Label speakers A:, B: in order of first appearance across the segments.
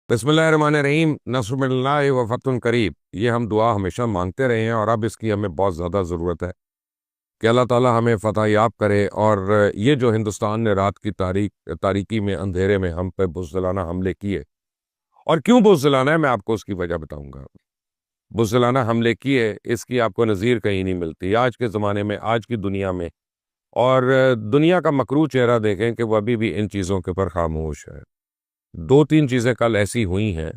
A: बिस्मिल्लाहिर्रहमानिर्रहीम। नस्रुल्लाह व फतहुन करीब। ये हम दुआ हमेशा मांगते रहे हैं और अब इसकी हमें बहुत ज़्यादा ज़रूरत है कि अल्लाह ताला हमें फ़तह याब करे। और ये जो हिंदुस्तान ने रात की तारीकी में, अंधेरे में हम पे बुज़दिलाना हमले किए, और क्यों बुज़दिलाना है मैं आपको उसकी वजह बताऊंगा। बुज़दिलाना हमले किए, इसकी आपको नज़ीर कहीं नहीं मिलती आज के ज़माने में, आज की दुनिया में। और दुनिया का मकरू चेहरा देखें कि वो अभी भी इन चीज़ों के ऊपर खामोश है। दो तीन चीज़ें कल ऐसी हुई हैं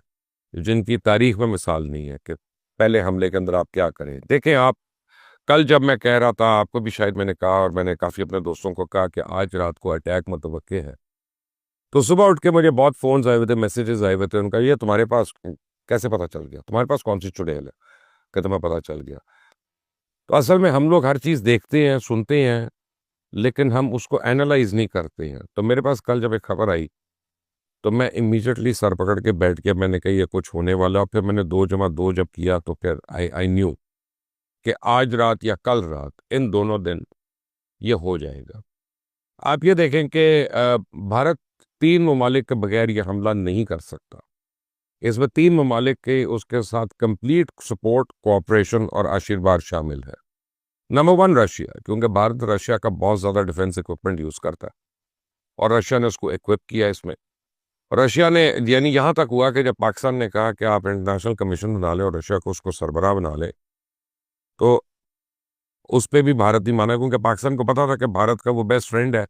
A: जिनकी तारीख में मिसाल नहीं है कि पहले हमले के अंदर आप क्या करें। देखें आप, कल जब मैं कह रहा था, आपको भी शायद मैंने कहा और मैंने काफ़ी अपने दोस्तों को कहा कि आज रात को अटैक मुतवक्के है, तो सुबह उठ के मुझे बहुत फ़ोन्स आए हुए थे, मैसेजेस आए हुए थे। उनका ये तुम्हारे पास कैसे पता चल गया, तुम्हारे पास कौन सी चुड़ैल है कि तुम्हें पता चल गया। तो असल में हम लोग हर चीज़ देखते हैं, सुनते हैं, लेकिन हम उसको एनालाइज नहीं करते हैं। तो मेरे पास कल जब एक खबर आई तो मैं इमीडिएटली सर पकड़ के बैठ गया। मैंने कहा ये कुछ होने वाला। और फिर मैंने 2 + 2 जब किया तो फिर आई न्यू कि आज रात या कल रात, इन दोनों दिन ये हो जाएगा। आप ये देखें कि भारत 3 ममालिक के बगैर ये हमला नहीं कर सकता। इसमें 3 ममालिक के उसके साथ कंप्लीट सपोर्ट, कोऑपरेशन और आशीर्वाद शामिल है। नंबर 1 रशिया, क्योंकि भारत रशिया का बहुत ज़्यादा डिफेंस इक्विपमेंट यूज़ करता है और रशिया ने उसको इक्विप किया इसमें। रशिया ने, यानी यहाँ तक हुआ कि जब पाकिस्तान ने कहा कि आप इंटरनेशनल कमीशन बना लें और रशिया को उसको सरबराह बना ले, तो उस पे भी भारत ही माना, क्योंकि पाकिस्तान को पता था कि भारत का वो बेस्ट फ्रेंड है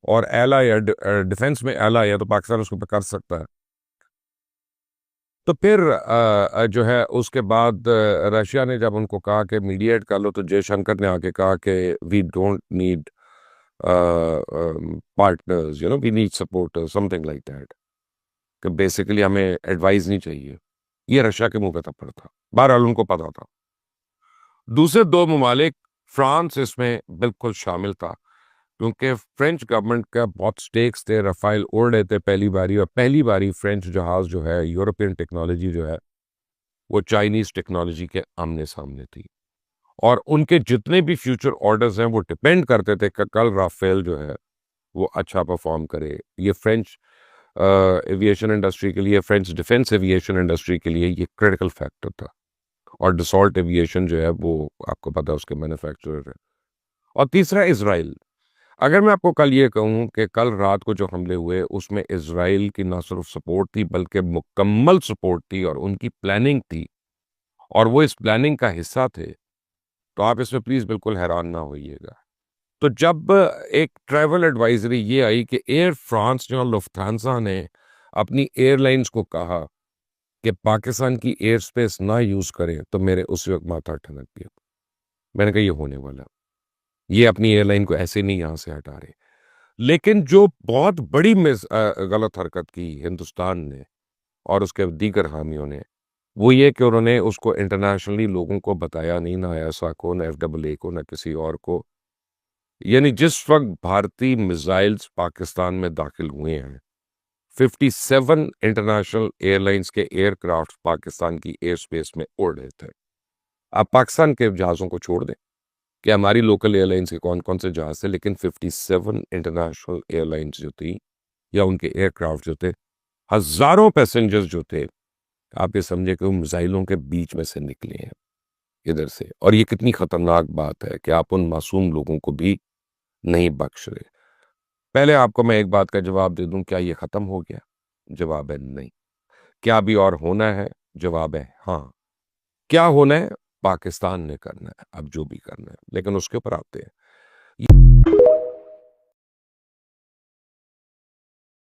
A: और एलाई है, डिफेंस में एलाई है, तो पाकिस्तान उसको पे कर सकता है। तो फिर जो है उसके बाद रशिया ने जब उनको कहा कि मीडिएट कर लो, तो जयशंकर ने आके कहा कि we don't need partners, we need supporters, something like that, कि बेसिकली हमें एडवाइस नहीं चाहिए। ये रशिया के मुंह पे थप्पड़ था। बहरहाल उनको पता था। दूसरे 2 ममालिक, फ्रांस इसमें बिल्कुल शामिल था, क्योंकि फ्रेंच गवर्नमेंट का बहुत स्टेक्स थे। रफाइल उड़ रहे थे पहली बारी, और पहली बारी फ्रेंच जहाज जो है, यूरोपियन टेक्नोलॉजी जो है, वो चाइनीज टेक्नोलॉजी के आमने सामने थी। और उनके जितने भी फ्यूचर ऑर्डर्स हैं वो डिपेंड करते थे कि कल राफेल जो है वो अच्छा परफॉर्म करे। ये फ्रेंच एविएशन इंडस्ट्री के लिए, फ्रेंच डिफेंस एविएशन इंडस्ट्री के लिए ये क्रिटिकल फैक्टर था। और डसॉल्ट एविएशन जो है वो आपको पता है उसके मैन्युफैक्चरर है। और तीसरा इजराइल। अगर मैं आपको कल ये कहूँ कि कल रात को जो हमले हुए उसमें इजराइल की ना सिर्फ सपोर्ट थी बल्कि मुकम्मल सपोर्ट थी और उनकी प्लानिंग थी, और वो इस प्लानिंग का हिस्सा थे, तो आप इसमें प्लीज बिल्कुल हैरान ना होइएगा। तो जब एक ट्रैवल एडवाइजरी ये आई कि एयर फ्रांस ने और लुफ्थांसा ने अपनी एयरलाइंस को कहा कि पाकिस्तान की एयर स्पेस ना यूज करें, तो मेरे उस वक्त माथा ठनक गया। मैंने कहा ये होने वाला, ये अपनी एयरलाइन को ऐसे नहीं यहां से हटा रहे। लेकिन जो बहुत बड़ी गलत हरकत की हिंदुस्तान ने और उसके दीगर हामियों ने, वो ये कि उन्होंने उसको इंटरनेशनली लोगों को बताया नहीं, ना ऐसा को, ना FAA को, ना किसी और को। यानी जिस वक्त भारतीय मिसाइल्स पाकिस्तान में दाखिल हुए हैं, 57 इंटरनेशनल एयरलाइंस के एयरक्राफ्ट पाकिस्तान की एयर स्पेस में उड़ रहे थे। आप पाकिस्तान के जहाज़ों को छोड़ दें कि हमारी लोकल एयरलाइंस के कौन कौन से जहाज थे, लेकिन 57 इंटरनेशनल एयरलाइंस जो थी या उनके एयरक्राफ्ट जो थे, हजारों पैसेंजर्स जो थे, आप ये समझे कि वो मिसाइलों के बीच में से निकले हैं इधर से। और ये कितनी खतरनाक बात है कि आप उन मासूम लोगों को भी नहीं बख्श रहे। पहले आपको मैं एक बात का जवाब दे दूं, क्या ये खत्म हो गया? जवाब है नहीं। क्या अभी और होना है? जवाब है हाँ। क्या होना है? पाकिस्तान ने करना है अब जो भी करना है, लेकिन उसके ऊपर आते हैं।